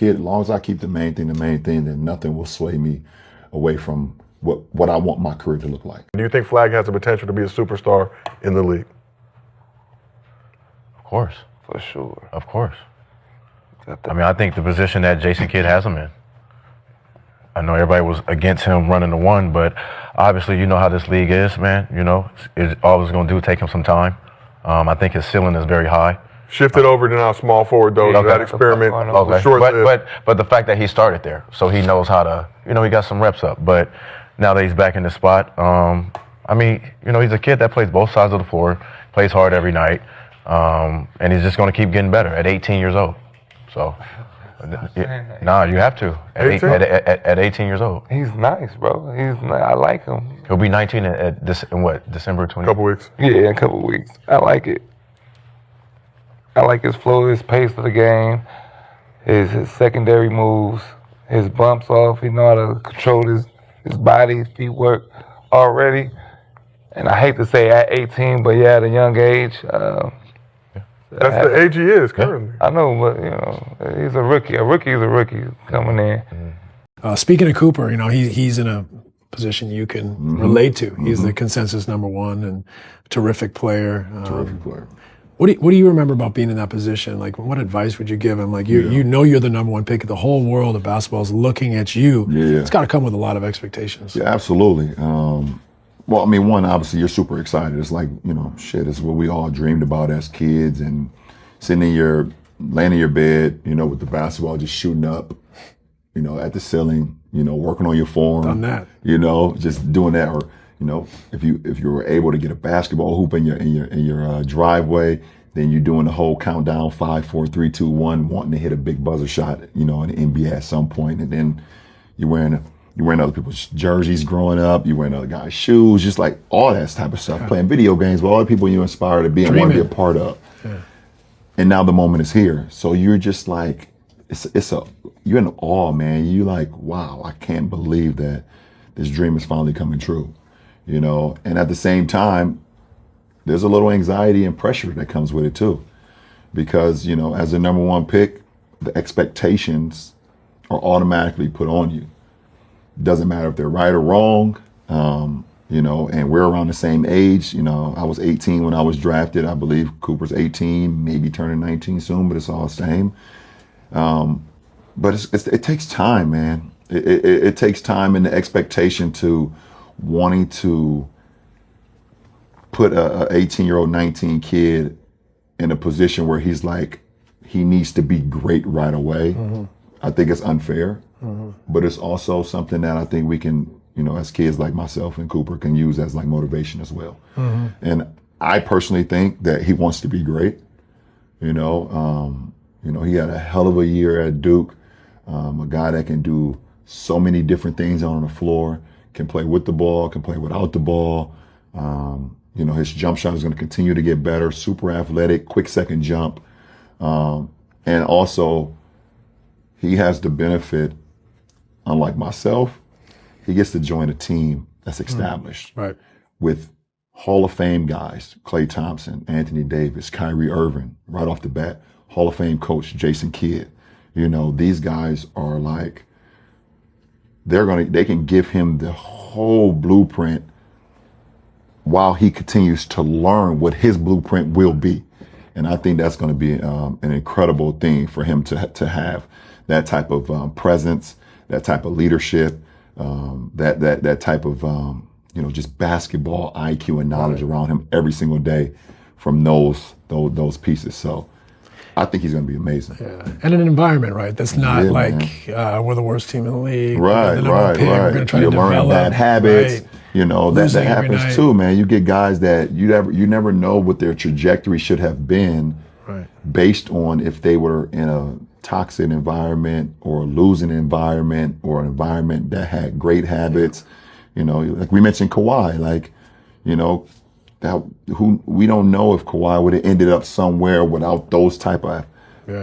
Kid, as long as I keep the main thing, then nothing will sway me away from what I want my career to look like. Do you think Flagg has the potential to be a superstar in the league? Of course. For sure. Of course. I mean, I think the position that Jason Kidd has him in. I know everybody was against him running the one, but obviously you know how this league is, man. You know, all it's going to do is take him some time. I think his ceiling is very high. Shifted over to now small forward, though. Okay. That experiment was short. But the fact that he started there, so he knows how to, you know, he got some reps up. But now that he's back in the spot, I mean, you know, he's a kid that plays both sides of the floor, plays hard every night, and he's just going to keep getting better at 18 years old. So, nah, you have to at 18 years old. He's nice, bro. I like him. He'll be 19 at December 20th? Couple weeks. Yeah, in a couple weeks. I like it. I like his flow, his pace of the game, his secondary moves, his bumps off. He know how to control his body, his feet work already. And I hate to say at 18, but yeah, at a young age. That's the age he is currently. I know, but you know, he's a rookie. A rookie is a rookie coming in. Speaking of Cooper, you know, he's in a position you can relate to. He's the consensus #1 and terrific player. Terrific player. What do you remember about being in that position? Like, what advice would you give him? Like, you know you're the #1 pick. The whole world of basketball is looking at you. Yeah. It's got to come with a lot of expectations. Yeah, absolutely. Well, I mean, one, obviously, you're super excited. It's like, you know, shit, it's what we all dreamed about as kids, and laying in your bed, you know, with the basketball just shooting up, you know, at the ceiling, you know, working on your form. Done that. You know, just doing that. Or, you know, if you were able to get a basketball hoop in your driveway, then you're doing the whole countdown, 5, 4, 3, 2, 1, wanting to hit a big buzzer shot, you know, in the NBA at some point, and then you're wearing other people's jerseys growing up, you're wearing other guys' shoes, just like all that type of stuff, playing video games with all the people you inspire to be and want to be a part of. Yeah. And now the moment is here. So you're just like, you're in awe, man. You like, wow, I can't believe that this dream is finally coming true, you know? And at the same time, there's a little anxiety and pressure that comes with it too. Because, you know, as the #1 pick, the expectations are automatically put on you. Doesn't matter if they're right or wrong, you know, and we're around the same age. You know, I was 18 when I was drafted. I believe Cooper's 18, maybe turning 19 soon, but it's all the same. But it takes time, man. It takes time and the expectation to wanting to put a 18-year-old, 19 kid in a position where he's like, he needs to be great right away. Mm-hmm. I think it's unfair. Mm-hmm. But it's also something that I think we can, you know, as kids like myself and Cooper can use as like motivation as well. Mm-hmm. And I personally think that he wants to be great. You know, he had a hell of a year at Duke. A guy that can do so many different things on the floor, can play with the ball, can play without the ball. You know, his jump shot is going to continue to get better, super athletic, quick second jump. And also, he has the benefit, unlike myself, he gets to join a team that's established. Right. With Hall of Fame guys, Klay Thompson, Anthony Davis, Kyrie Irving, right off the bat, Hall of Fame coach Jason Kidd. You know, these guys are like, they can give him the whole blueprint while he continues to learn what his blueprint will be. And I think that's going to be an incredible thing for him to have that type of presence, that type of leadership, that type of, just basketball IQ and knowledge around him every single day from those pieces. So I think he's going to be amazing. Yeah. And an environment, right? That's not we're the worst team in the league. Right. We're going to try to develop bad habits. Right. You know, that happens too, man. You get guys that you never know what their trajectory should have been based on if they were in a toxic environment or a losing environment or an environment that had great habits. You know, like we mentioned Kawhi, we don't know if Kawhi would have ended up somewhere without those type of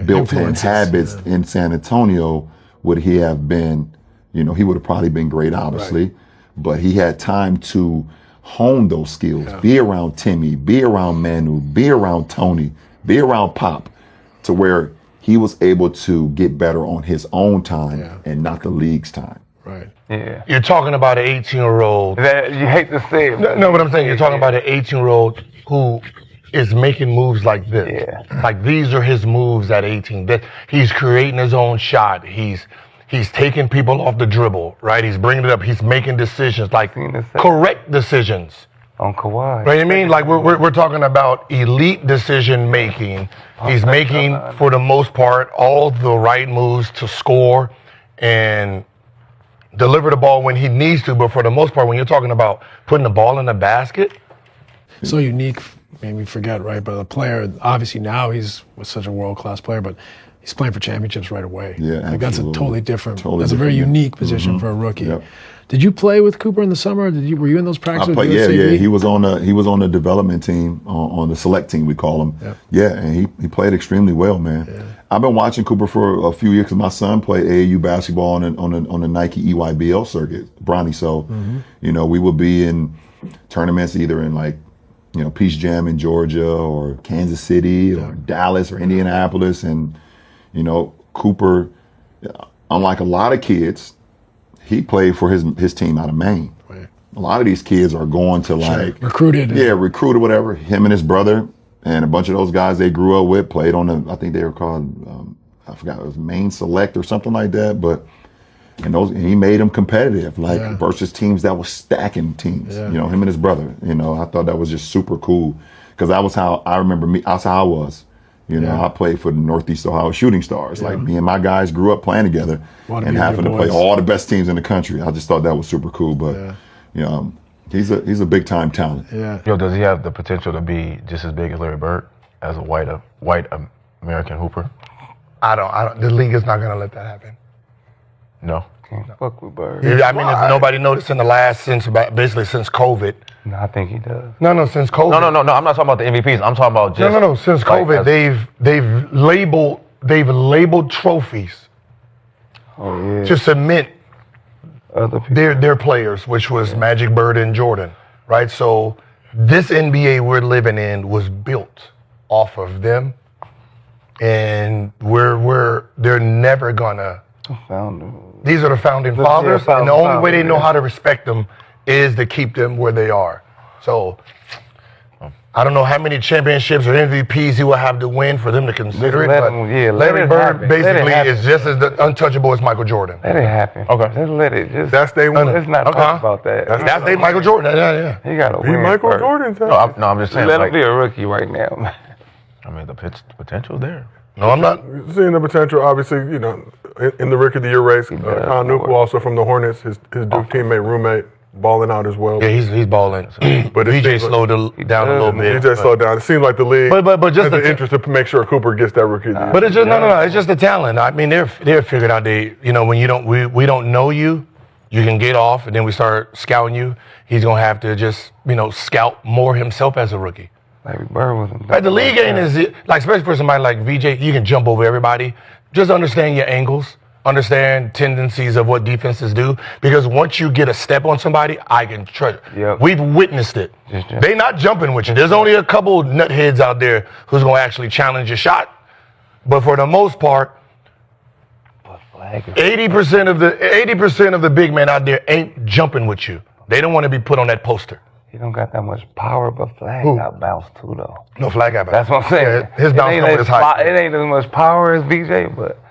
built-in habits in San Antonio. Would he have been, he would have probably been great, obviously. Right. But he had time to hone those skills, be around Timmy, be around Manu, be around Tony, be around Pop, to where he was able to get better on his own time and not the league's time. Right. Yeah. You're talking about an 18-year-old. You hate to say it. No, but I'm saying you're talking about an 18-year-old who is making moves like this. Yeah. Like these are his moves at 18. That he's creating his own shot. He's taking people off the dribble, right? He's bringing it up. He's making decisions, like correct decisions. On Kawhi. Right, what I mean? Like we're talking about elite decision making. He's making, for the most part, all the right moves to score and deliver the ball when he needs to. But for the most part, when you're talking about putting the ball in the basket, So unique, made me forget, right? But the player, obviously now he's such a world-class player, but he's playing for championships right away. Yeah, like that's a absolutely. totally different. Totally that's a very different, yeah. unique position for a rookie. Yep. Did you play with Cooper in the summer? Were you in those practices? I played, with yeah. USAB? He was on the development team, on the select team, we call him. Yep. Yeah, and he played extremely well, man. Yeah. I've been watching Cooper for a few years because my son played AAU basketball on the Nike EYBL circuit, Bronny. So, you know, we would be in tournaments either in like, you know, Peach Jam in Georgia or Kansas City or Dallas or Indianapolis, and you know, Cooper, unlike a lot of kids, he played for his team out of Maine. Right. A lot of these kids are going to like recruited. Recruited, whatever. Him and his brother and a bunch of those guys they grew up with played on I think they were called, I forgot, it was Maine Select or something like that. But and he made them competitive, like versus teams that were stacking teams. Yeah. You know, him and his brother. You know, I thought that was just super cool because that was how I remember me. That's how I was. You know, I played for the Northeast Ohio Shooting Stars. Like me and my guys grew up playing together and having to play all the best teams in the country. I just thought that was super cool. But you know, he's a big time talent. Yeah. Yo, does he have the potential to be just as big as Larry Bird as a white American hooper? I don't. The league is not going to let that happen. No. Can't fuck with Bird. I mean, if nobody noticed in the last since COVID. No, I think he does. No, since COVID. No. I'm not talking about the MVPs. I'm talking about just No. Since COVID, they've labeled trophies to cement Other people. their players, which was Magic, Bird, and Jordan, right? So this NBA we're living in was built off of them, and they're never gonna. These are the founding fathers, and the only way they know how to respect them is to keep them where they are. So I don't know how many championships or MVPs he will have to win for them to consider it, but Larry Bird basically is just as untouchable as Michael Jordan. Let it happen. Okay. Just let it. Just That's day one. let's not talk about that. That's they Michael Jordan. Yeah. He got to He win. Michael first. Jordan. I'm just saying. Let him Like, be a rookie right now, man. I mean, the potential there. No, I'm not. Seeing the potential, obviously, you know, in the Rookie of the Year race. Kyle Newport, also from the Hornets, his Duke teammate, roommate, balling out as well. Yeah, he's balling. But VJ slowed down a little bit. He just slowed down. It seems like the league But just has an interest to make sure Cooper gets that Rookie of the Year. But it's just no. It's just the talent. I mean, they're figured out. When we don't know you, you can get off, and then we start scouting you. He's gonna have to just scout more himself as a rookie. Larry Bird wasn't. Right, the league ain't like, especially for somebody like VJ, you can jump over everybody. Just understand your angles, understand tendencies of what defenses do. Because once you get a step on somebody, I can trust. Yep. We've witnessed it. They not jumping with you. There's only a couple nutheads out there who's gonna actually challenge your shot. But for the most part, 80% of the big men out there ain't jumping with you. They don't want to be put on that poster. He don't got that much power, but Flagg got bounced too, though. No, Flagg got That's what I'm saying. Yeah, his bounce number is high. It ain't as much power as BJ, but